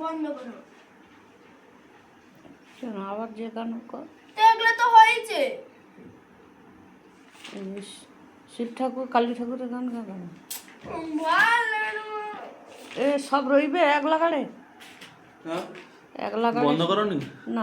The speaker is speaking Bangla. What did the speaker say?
বন্ধ করো। কেন আবার যে গান কর? এগুলো তো হয়েছে। শিব ঠাকুর কালী ঠাকুরের গান গাবেন? ভালো। এ সব রইবে এক লাগাড়ে? হ্যাঁ এক লাগাড়ে বন্ধ করো নি? না।